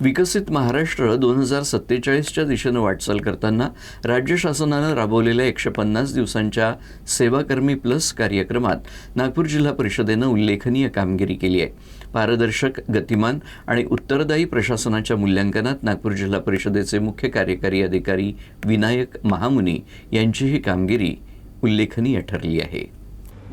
विकसित महाराष्ट्र 2047च्या दिशेनं वाटचाल करताना राज्य शासनानं राबवलेल्या 150 दिवसांच्या सेवाकर्मी प्लस कार्यक्रमात नागपूर जिल्हा परिषदेनं उल्लेखनीय कामगिरी केली आहे। पारदर्शक, गतिमान आणि उत्तरदायी प्रशासनाच्या मूल्यांकनात नागपूर जिल्हा परिषदेचे मुख्य कार्यकारी अधिकारी विनायक महामुनी यांची ही कामगिरी उल्लेखनीय ठरली आहे।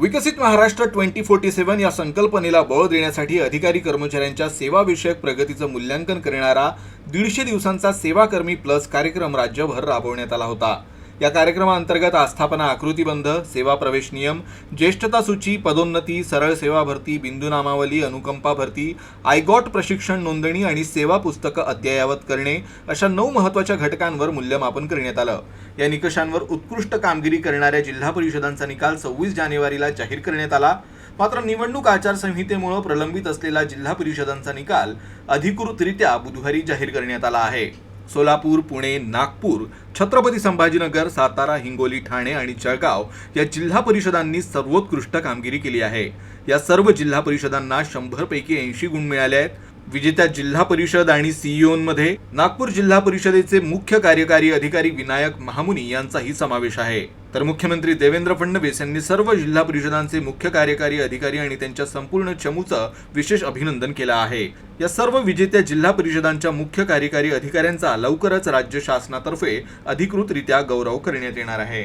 विकसित महाराष्ट्र 2047 या संकल्पनेला बळ देण्यासाठी अधिकारी कर्मचाऱ्यांच्या सेवाविषयक प्रगतीचं मूल्यांकन करणारा 150 दिवसांचा सेवाकर्मी प्लस कार्यक्रम राज्यभर राबवण्यात आला होता। या कार्यक्रमाअंतर्गत आस्थापना आकृतीबंध, सेवा प्रवेश नियम, ज्येष्ठता सूची, पदोन्नती, सरळ सेवा भरती, बिंदू नामावली, अनुकंपा भरती, आयगॉट प्रशिक्षण नोंदणी आणि सेवा पुस्तकं अद्ययावत करणे अशा 9 महत्त्वाच्या घटकांवर मूल्यमापन करण्यात आलं। या निकषांवर उत्कृष्ट कामगिरी करणाऱ्या जिल्हा परिषदांचा निकाल 26 जानेवारीला जाहीर करण्यात आला। मात्र निवडणूक आचारसंहितेमुळे प्रलंबित असलेला जिल्हा परिषदांचा निकाल अधिकृतरित्या बुधवारी जाहीर करण्यात आला आहे। सोलापूर, पुणे, नागपूर, छत्रपती संभाजीनगर, सातारा, हिंगोली, ठाणे आणि जळगाव या जिल्हा परिषदांनी सर्वोत्कृष्ट कामगिरी केली आहे। या सर्व जिल्हा परिषदांना 100 पैकी 80 गुण मिळाले आहेत। विजेत्या जिल्हा परिषद आणि सीईओमध्ये नागपूर जिल्हा परिषदेचे मुख्य कार्यकारी अधिकारी विनायक महामुनी यांचाही समावेश आहे। तर मुख्यमंत्री देवेंद्र फडणवीस यांनी सर्व जिल्हा परिषदांचे मुख्य कार्यकारी अधिकारी आणि त्यांच्या संपूर्ण चमूचं विशेष अभिनंदन केलं आहे। या सर्व विजेत्या जिल्हा परिषदांच्या मुख्य कार्यकारी अधिकाऱ्यांचा लवकरच राज्य शासनातर्फे अधिकृतरित्या गौरव करण्यात येणार आहे।